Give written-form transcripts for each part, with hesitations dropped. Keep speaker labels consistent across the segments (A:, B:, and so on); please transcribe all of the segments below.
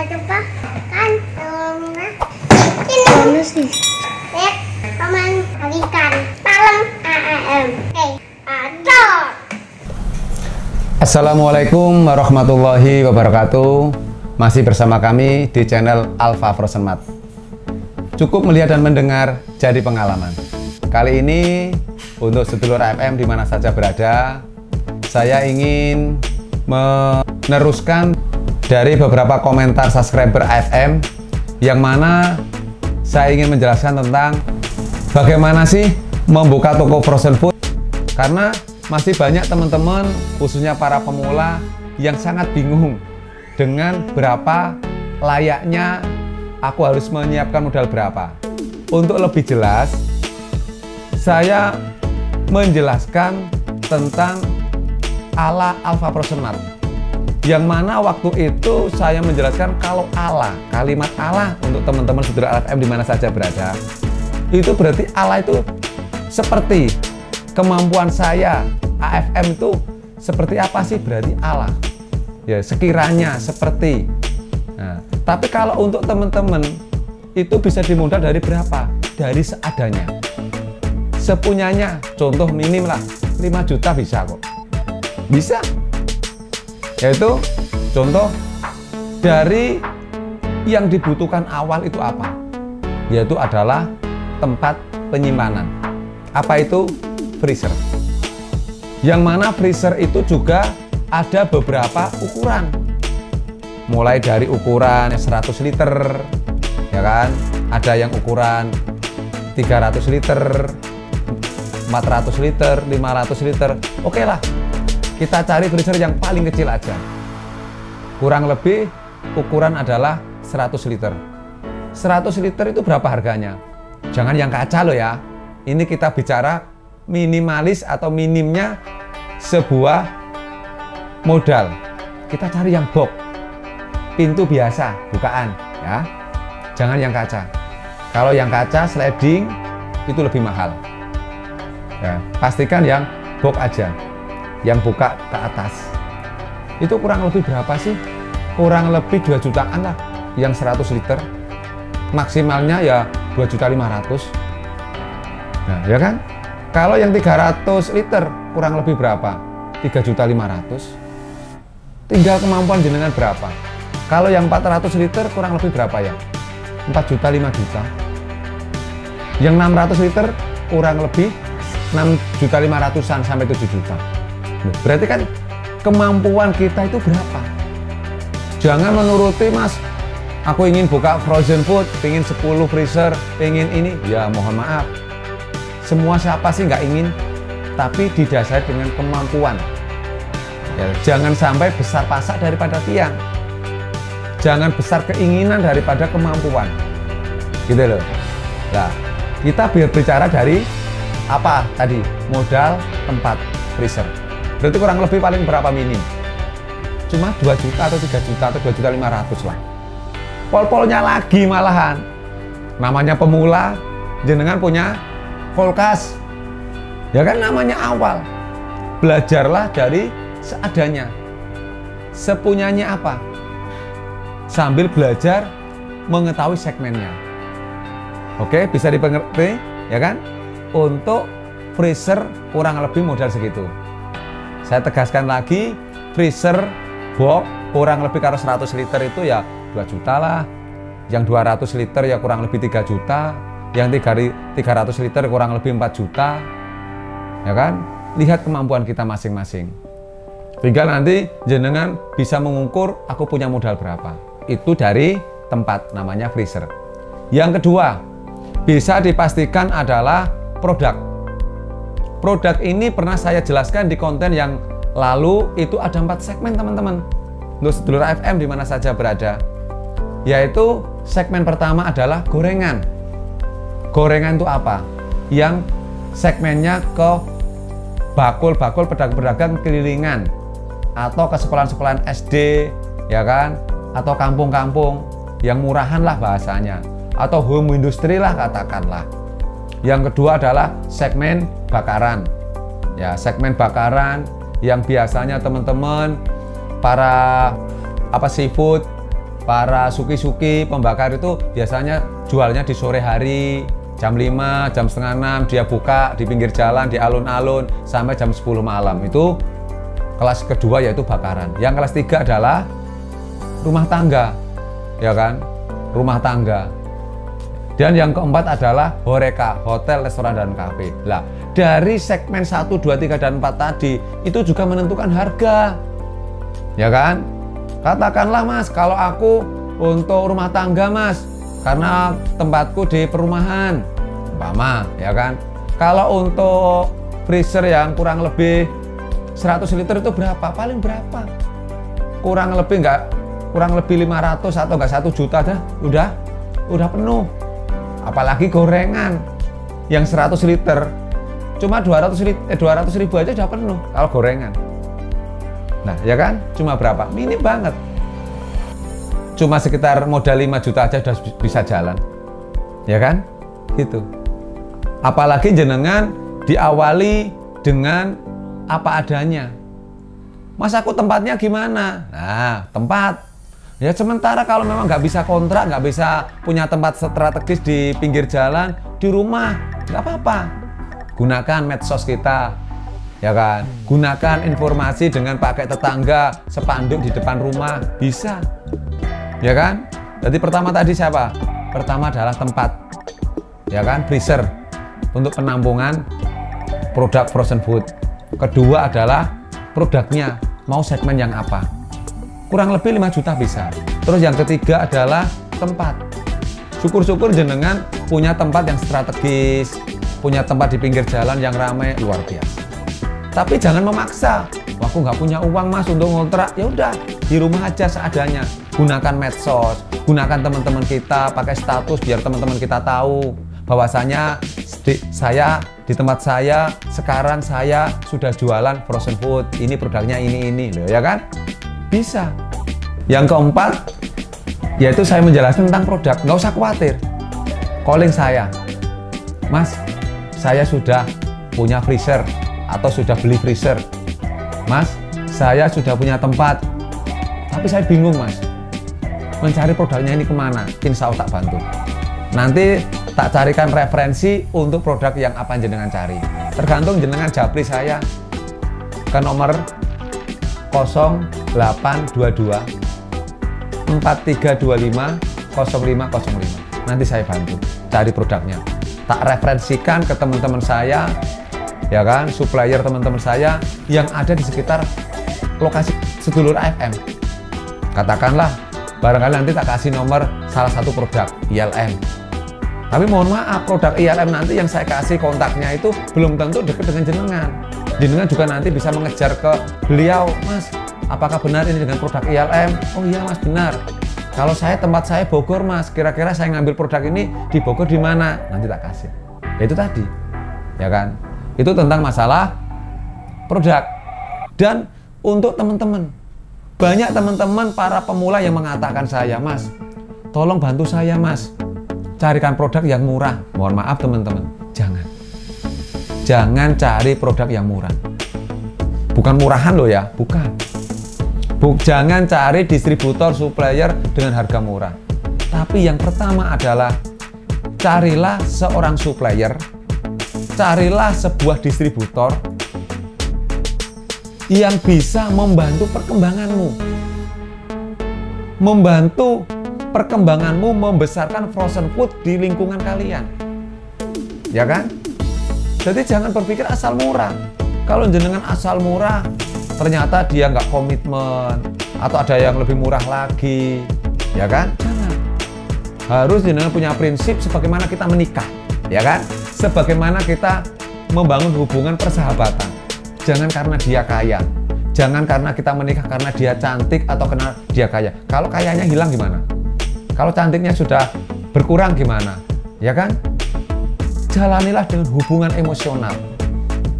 A: suka kan ini sih teman ikan malam AM. Ada.
B: Assalamualaikum warahmatullahi wabarakatuh. Masih bersama kami di channel Alfa Frozen Mat. Cukup melihat dan mendengar jadi pengalaman. Kali ini untuk sedulur AFM di mana saja berada, saya ingin meneruskan dari beberapa komentar subscriber AFM yang mana saya ingin menjelaskan tentang bagaimana sih membuka toko frozen food, karena masih banyak teman-teman khususnya para pemula yang sangat bingung dengan berapa layaknya aku harus menyiapkan modal berapa. Untuk lebih jelas, saya menjelaskan tentang ala Alfa Frozen Mat, yang mana waktu itu saya menjelaskan kalau ala, kalimat ala untuk teman-teman sedulur AFM di mana saja berada, itu berarti ala itu seperti kemampuan saya. AFM itu seperti apa sih berarti ala? Ya sekiranya seperti. Nah, tapi kalau untuk teman-teman itu bisa dimodal dari berapa? Dari seadanya, sepunyanya. Contoh minim lah 5 juta bisa kok. Bisa. Yaitu contoh dari yang dibutuhkan awal itu apa? Yaitu adalah tempat penyimpanan. Apa itu? Freezer. Yang mana freezer itu juga ada beberapa ukuran. Mulai dari ukuran 100 liter, ya kan? Ada yang ukuran 300 liter, 400 liter, 500 liter. Oke lah, kita cari freezer yang paling kecil aja. Kurang lebih ukuran adalah 100 liter. 100 liter itu berapa harganya? Jangan yang kaca loh ya. Ini kita bicara minimalis atau minimnya sebuah modal. Kita cari yang box, pintu biasa, bukaan ya. Jangan yang kaca. Kalau yang kaca sliding itu lebih mahal ya. Pastikan yang box aja, yang buka ke atas. Itu kurang lebih berapa sih? Kurang lebih 2 jutaan lah yang 100 liter. Maksimalnya ya 2.500.000. Nah ya kan. Kalau yang 300 liter kurang lebih berapa? 3.500.000. Tinggal kemampuan jenengan berapa. Kalau yang 400 liter kurang lebih berapa ya? 4 juta, 5 juta. Yang 600 liter kurang lebih 6.500.000-an sampai 7 juta. Berarti kan kemampuan kita itu berapa? Jangan menuruti, Mas, aku ingin buka frozen food, ingin 10 freezer, ingin ini. Ya mohon maaf, semua siapa sih nggak ingin, tapi didasari dengan kemampuan ya. Jangan sampai besar pasak daripada tiang, jangan besar keinginan daripada kemampuan, gitu loh. Nah, kita bicara dari apa tadi? Modal tempat freezer. Berarti kurang lebih paling berapa minim? Cuma 2 juta atau 3 juta atau 2.500.000 lah. Pol-polnya lagi malahan. Namanya pemula, jenengan punya kulkas. Ya kan namanya awal. Belajarlah dari seadanya. Sepunyanya apa? Sambil belajar mengetahui segmennya. Oke, bisa dipengerti, ya kan? Untuk freezer kurang lebih modal segitu. Saya tegaskan lagi, freezer box kurang lebih kalau 100 liter itu ya 2 juta lah. Yang 200 liter ya kurang lebih 3 juta. Yang 300 liter kurang lebih 4 juta. Ya kan? Lihat kemampuan kita masing-masing. Tinggal nanti jenengan bisa mengukur aku punya modal berapa. Itu dari tempat namanya freezer. Yang kedua, bisa dipastikan adalah produk. Produk ini pernah saya jelaskan di konten yang lalu, itu ada 4 segmen teman-teman. Untuk sedulur AFM di mana saja berada. Yaitu segmen pertama adalah gorengan. Gorengan itu apa? Yang segmennya ke bakul-bakul pedagang-pedagang kelilingan, atau ke sekolahan-sekolahan SD, ya kan? Atau kampung-kampung yang murahan lah bahasanya, atau home industry lah katakanlah. Yang kedua adalah segmen bakaran. Ya, segmen bakaran yang biasanya teman-teman para seafood para suki-suki pembakar itu biasanya jualnya di sore hari, jam 5, jam setengah 6 dia buka di pinggir jalan, di alun-alun sampai jam 10 malam. Itu kelas kedua, yaitu bakaran. Yang kelas 3 adalah rumah tangga, ya kan? Rumah tangga. Dan yang keempat adalah horeca, hotel, restoran, dan kafe. Nah, dari segmen 1, 2, 3, dan 4 tadi itu juga menentukan harga, ya kan? Katakanlah Mas, kalau aku untuk rumah tangga Mas, karena tempatku di perumahan, umpama, ya kan? Kalau untuk freezer yang kurang lebih 100 liter itu berapa? Paling berapa? Kurang lebih 500 atau enggak 1 juta dah, udah penuh. Apalagi gorengan yang 100 liter cuma 200 ribu aja udah penuh kalau gorengan. Nah, ya kan? Cuma berapa? Minim banget. Cuma sekitar modal 5 juta aja udah bisa jalan. Ya kan? Gitu. Apalagi jenengan diawali dengan apa adanya. Mas, aku tempatnya gimana? Nah, tempat. Ya sementara kalau memang nggak bisa kontrak, nggak bisa punya tempat strategis di pinggir jalan, di rumah, nggak apa-apa. Gunakan medsos kita, ya kan? Gunakan informasi dengan pakai tetangga, spanduk di depan rumah, bisa. Ya kan? Jadi pertama tadi siapa? Pertama adalah tempat, ya kan? Freezer untuk penampungan produk frozen food. Kedua adalah produknya, mau segmen yang apa? Kurang lebih 5 juta bisa. Terus yang ketiga adalah tempat. Syukur-syukur jenengan punya tempat yang strategis, punya tempat di pinggir jalan yang ramai, luar biasa. Tapi jangan memaksa. Wah, aku nggak punya uang Mas untuk ngontrak. Ya udah, di rumah aja seadanya. Gunakan medsos, gunakan teman-teman kita, pakai status biar teman-teman kita tahu bahwasanya saya di tempat saya sekarang saya sudah jualan frozen food. Ini produknya ini loh, ya kan? Bisa. Yang keempat, yaitu saya menjelaskan tentang produk. Nggak usah khawatir. Calling saya, Mas, saya sudah punya freezer atau sudah beli freezer. Mas, saya sudah punya tempat, tapi saya bingung Mas, mencari produknya ini kemana. Insya Allah tak bantu. Nanti tak carikan referensi untuk produk yang apa jenengan cari. Tergantung jenengan japri saya ke nomor 0822 4325 0505. Nanti saya bantu cari produknya. Tak referensikan ke teman-teman saya, ya kan, supplier teman-teman saya yang ada di sekitar lokasi sedulur AFM. Katakanlah barangkali nanti tak kasih nomor salah satu produk ILM. Tapi mohon maaf, produk ILM nanti yang saya kasih kontaknya itu belum tentu dekat dengan jenengan. Jenengan juga nanti bisa mengejar ke beliau, Mas, apakah benar ini dengan produk ILM? Oh iya Mas, benar. Kalau tempat saya Bogor Mas, kira-kira saya ngambil produk ini di Bogor di mana? Nanti tak kasih. Ya, itu tadi, ya kan? Itu tentang masalah produk. Dan untuk teman-teman, banyak teman-teman para pemula yang mengatakan saya, Mas, tolong bantu saya Mas, carikan produk yang murah. Mohon maaf teman-teman, jangan cari produk yang murah. Bukan murahan loh ya, bukan. Jangan cari distributor, supplier dengan harga murah. Tapi yang pertama adalah carilah seorang supplier, carilah sebuah distributor yang bisa membantu perkembanganmu. Membantu perkembanganmu membesarkan frozen food di lingkungan kalian. Ya kan? Jadi jangan berpikir asal murah. Kalau jenengan asal murah, ternyata dia nggak komitmen, atau ada yang lebih murah lagi, ya kan? Jangan. Harus jenengan punya prinsip sebagaimana kita menikah, ya kan? Sebagaimana kita membangun hubungan persahabatan. Jangan karena dia kaya, jangan karena kita menikah karena dia cantik atau karena dia kaya. Kalau kayanya hilang gimana? Kalau cantiknya sudah berkurang gimana? Ya kan? Jalanilah dengan hubungan emosional.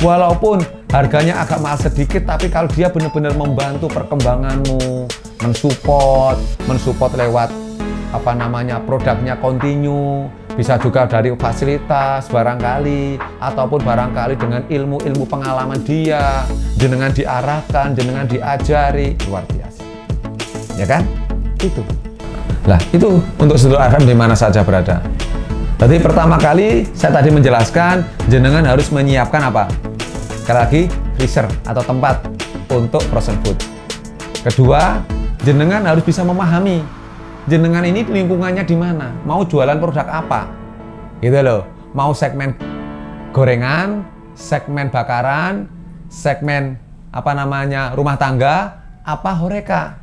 B: Walaupun harganya agak mahal sedikit, tapi kalau dia benar-benar membantu perkembanganmu, mensupport lewat produknya continue, bisa juga dari fasilitas barangkali, ataupun barangkali dengan ilmu pengalaman dia, jenengan diarahkan, jenengan diajari, luar biasa. Ya kan? Itu. Lah, itu untuk sedulur FM di mana saja berada. Jadi pertama kali saya tadi menjelaskan jenengan harus menyiapkan apa? Sekali lagi, freezer atau tempat untuk frozen food. Kedua, jenengan harus bisa memahami jenengan ini lingkungannya di mana, mau jualan produk apa. Gitu loh. Mau segmen gorengan, segmen bakaran, segmen apa namanya rumah tangga, apa horeca.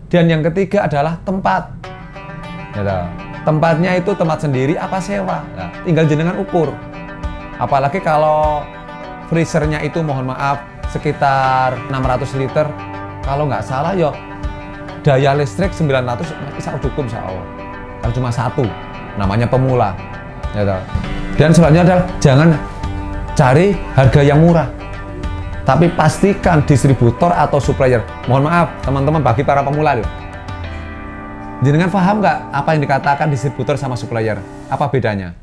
B: Dan yang ketiga adalah tempat. Gitu. Tempatnya itu tempat sendiri apa sewa. Nah, tinggal jenengan ukur. Apalagi kalau freezernya itu mohon maaf sekitar 600 liter. Kalau nggak salah ya daya listrik 900 bisa cukup insya Allah. Kalau cuma satu, namanya pemula. Gitu. Dan selanjutnya adalah jangan cari harga yang murah. Tapi pastikan distributor atau supplier. Mohon maaf teman-teman bagi para pemula loh. Jenengan paham nggak apa yang dikatakan distributor sama supplier? Apa bedanya?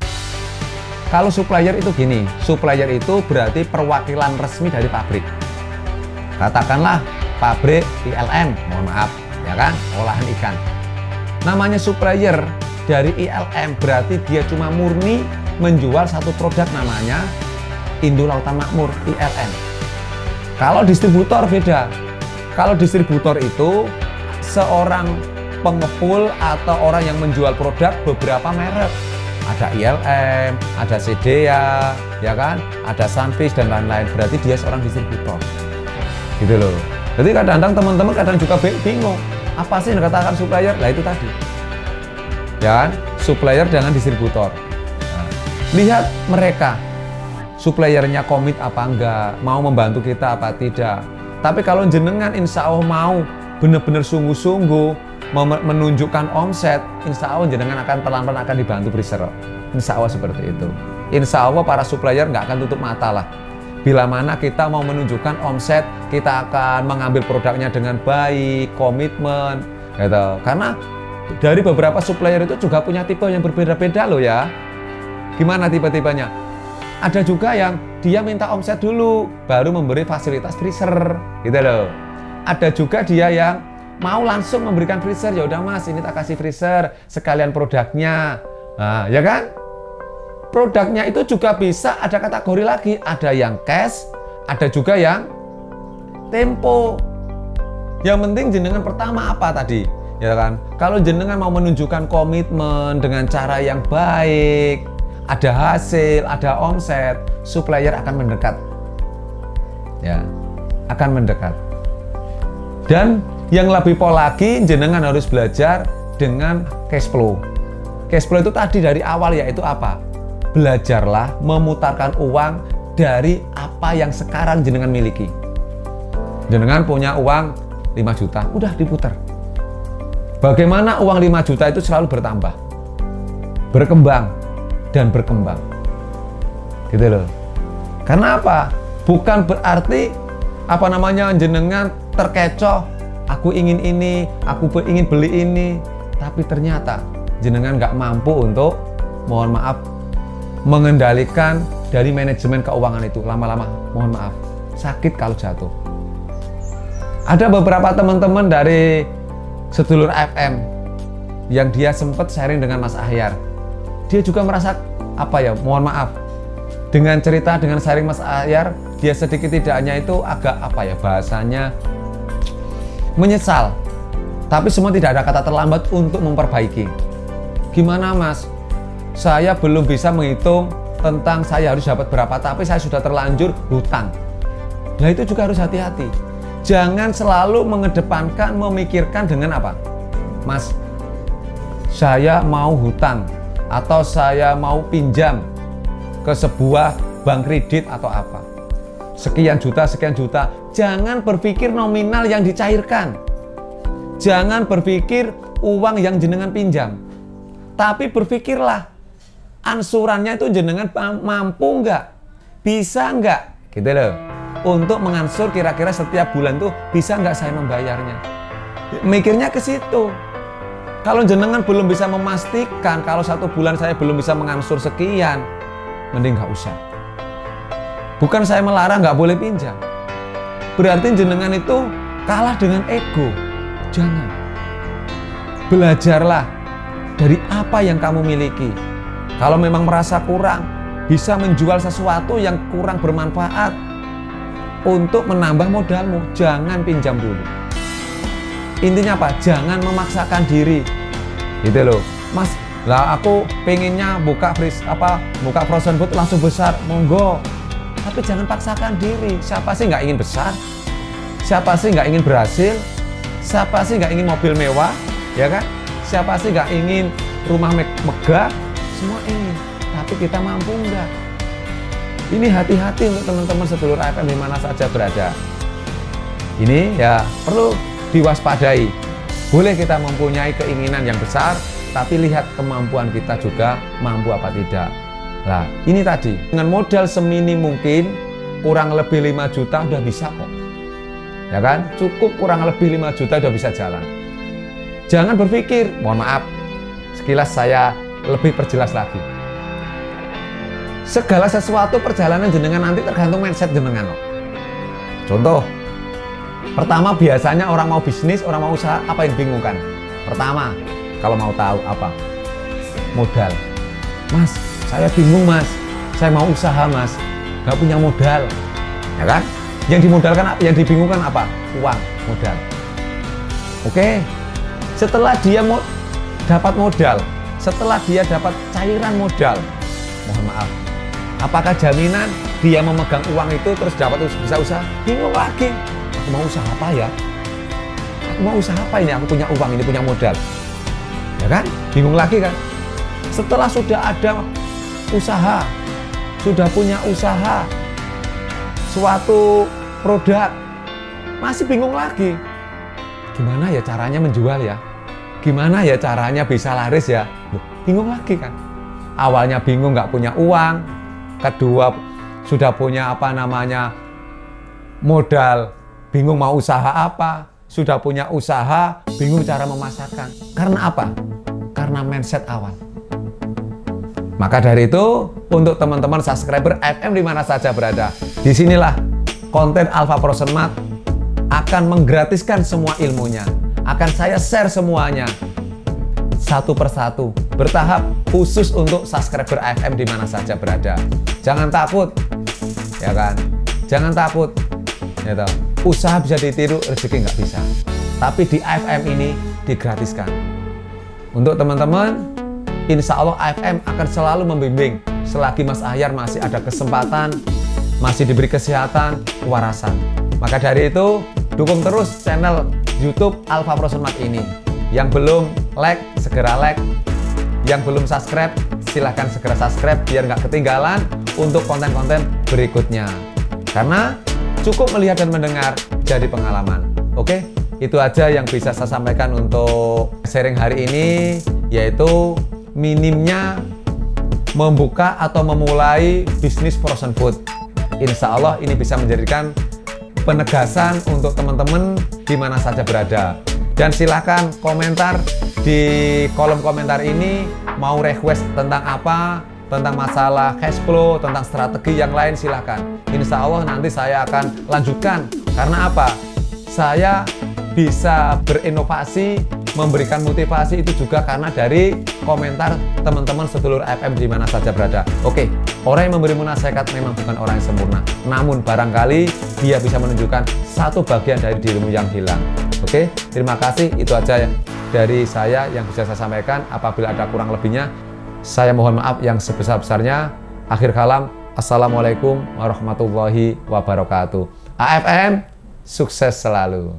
B: Kalau supplier itu gini, supplier itu berarti perwakilan resmi dari pabrik. Katakanlah pabrik ILM, mohon maaf, ya kan, olahan ikan. Namanya supplier dari ILM berarti dia cuma murni menjual satu produk namanya Indo Lautan Makmur, ILM. Kalau distributor beda. Kalau distributor itu seorang pengepul atau orang yang menjual produk beberapa merek. Ada ILM, ada CDA, ya kan? Ada Sunfish dan lain-lain. Berarti dia seorang distributor. Gitu loh. Jadi kadang-kadang teman-teman kadang juga bingung. Apa sih yang dikatakan supplier? Lah itu tadi. Ya kan? Supplier dengan distributor. Nah, lihat mereka. Suppliernya komit apa enggak, mau membantu kita apa tidak. Tapi kalau jenengan insya Allah mau benar-benar sungguh-sungguh menunjukkan omset, insya Allah jenengan akan pelan-pelan akan dibantu freezer. Insya Allah seperti itu. Insya Allah para supplier nggak akan tutup mata lah. Bila mana kita mau menunjukkan omset, kita akan mengambil produknya dengan baik, komitmen, gitu. Karena dari beberapa supplier itu juga punya tipe yang berbeda-beda loh ya. Gimana tipe-tipenya? Ada juga yang dia minta omset dulu, baru memberi fasilitas freezer, gitu loh. Ada juga dia yang mau langsung memberikan freezer, ya udah mas, ini tak kasih freezer, sekalian produknya, nah, ya kan? Produknya itu juga bisa ada kategori lagi, ada yang cash, ada juga yang tempo. Yang penting jenengan pertama apa tadi, ya kan? Kalau jenengan mau menunjukkan komitmen dengan cara yang baik, ada hasil, ada omset, supplier akan mendekat. Ya, akan mendekat. Dan yang lebih pol lagi, jenengan harus belajar dengan cash flow. Cash flow itu tadi dari awal yaitu apa? Belajarlah memutarkan uang dari apa yang sekarang jenengan miliki. Jenengan punya uang 5 juta, udah diputar. Bagaimana uang 5 juta itu selalu bertambah, berkembang, dan berkembang, gitu loh. Karena apa? Bukan berarti apa namanya jenengan terkecoh, aku ingin ini, aku ingin beli ini, tapi ternyata jenengan nggak mampu untuk, mohon maaf, mengendalikan dari manajemen keuangan itu. Lama-lama, mohon maaf, sakit kalau jatuh. Ada beberapa teman-teman dari sedulur FM yang dia sempat sharing dengan Mas Ahyar. Dia juga merasa apa ya, mohon maaf, dengan cerita, dengan sharing Mas Ahyar, dia sedikit tidaknya itu agak apa ya bahasanya, menyesal. Tapi semua tidak ada kata terlambat untuk memperbaiki. Gimana mas? Saya belum bisa menghitung tentang saya harus dapat berapa, tapi saya sudah terlanjur hutang. Nah itu juga harus hati-hati. Jangan selalu mengedepankan, memikirkan dengan apa? Mas, saya mau hutang atau saya mau pinjam ke sebuah bank kredit atau apa. Sekian juta, sekian juta. Jangan berpikir nominal yang dicairkan. Jangan berpikir uang yang jenengan pinjam. Tapi berpikirlah, ansurannya itu jenengan mampu nggak? Bisa nggak? Gitu loh. Untuk mengansur kira-kira setiap bulan tuh bisa nggak saya membayarnya? Mikirnya ke situ. Kalau jenengan belum bisa memastikan kalau satu bulan saya belum bisa mengansur sekian, mending nggak usah. Bukan saya melarang nggak boleh pinjam. Berarti jenengan itu kalah dengan ego. Jangan. Belajarlah dari apa yang kamu miliki. Kalau memang merasa kurang, bisa menjual sesuatu yang kurang bermanfaat untuk menambah modalmu. Jangan pinjam dulu. Intinya apa? Jangan memaksakan diri. Gitu loh. Mas, lah aku pengennya buka frozen food langsung besar. Monggo. Tapi jangan paksakan diri. Siapa sih nggak ingin besar? Siapa sih nggak ingin berhasil? Siapa sih nggak ingin mobil mewah? Ya kan? Siapa sih nggak ingin rumah megah? Semua ingin. Tapi kita mampu nggak? Ini hati-hati untuk teman-teman sedulur AFM di mana saja berada. Ini ya perlu diwaspadai. Boleh kita mempunyai keinginan yang besar, tapi lihat kemampuan kita juga mampu apa tidak. Nah, ini tadi dengan modal seminim mungkin, kurang lebih 5 juta udah bisa kok. Ya kan? Cukup kurang lebih 5 juta udah bisa jalan. Jangan berpikir, mohon maaf, sekilas saya lebih perjelas lagi. Segala sesuatu perjalanan jenengan nanti tergantung mindset jenengan. Contoh, pertama biasanya orang mau bisnis, orang mau usaha, apa yang bingungkan? Pertama, kalau mau tahu apa? Modal. Mas, saya bingung mas, saya mau usaha mas, nggak punya modal. Ya kan? Yang dimodalkan, yang dibingungkan apa? Uang, modal. Oke, setelah dia dapat modal, setelah dia dapat cairan modal, mohon maaf, apakah jaminan dia memegang uang itu terus dapat bisa usaha? Bingung lagi. Aku mau usaha apa ya? Aku mau usaha apa ini? Aku punya uang, ini punya modal. Ya kan? Bingung lagi kan? Setelah sudah ada usaha, sudah punya usaha, suatu produk, masih bingung lagi. Gimana ya caranya menjual ya? Gimana ya caranya bisa laris ya? Bingung lagi kan? Awalnya bingung nggak punya uang, kedua sudah punya modal, bingung mau usaha apa, sudah punya usaha, bingung cara memasarkan. Karena apa? Karena mindset awal. Maka dari itu, untuk teman-teman subscriber FM di mana saja berada, disinilah konten Alfa Frozen Mart akan menggratiskan semua ilmunya. Akan saya share semuanya satu persatu, bertahap, khusus untuk subscriber AFM di mana saja berada. Jangan takut, ya kan? Jangan takut. Gitu. Usaha bisa ditiru, rezeki nggak bisa. Tapi di AFM ini digratiskan. Untuk teman-teman, insya Allah AFM akan selalu membimbing selagi Mas Ahyar masih ada kesempatan, masih diberi kesehatan, kewarasan. Maka dari itu, dukung terus channel YouTube Alfa Frozen Mart ini. Yang belum like, segera like. Yang belum subscribe, silahkan segera subscribe biar nggak ketinggalan untuk konten-konten berikutnya. Karena cukup melihat dan mendengar jadi pengalaman. Oke, itu aja yang bisa saya sampaikan untuk sharing hari ini, yaitu minimnya membuka atau memulai bisnis frozen food. Insya Allah ini bisa menjadikan penegasan untuk teman-teman di mana saja berada. Dan silahkan komentar di kolom komentar ini, mau request tentang apa, tentang masalah cash flow, tentang strategi yang lain, silahkan. Insya Allah nanti saya akan lanjutkan. Karena apa? Saya bisa berinovasi, memberikan motivasi itu juga karena dari komentar teman-teman sedulur FM di mana saja berada. Oke, orang yang memberimu nasihat memang bukan orang yang sempurna. Namun barangkali dia bisa menunjukkan satu bagian dari dirimu yang hilang. Oke, terima kasih. Itu aja dari saya yang bisa saya sampaikan. Apabila ada kurang lebihnya, saya mohon maaf yang sebesar-besarnya. Akhir kalam, assalamualaikum warahmatullahi wabarakatuh. AFM, sukses selalu.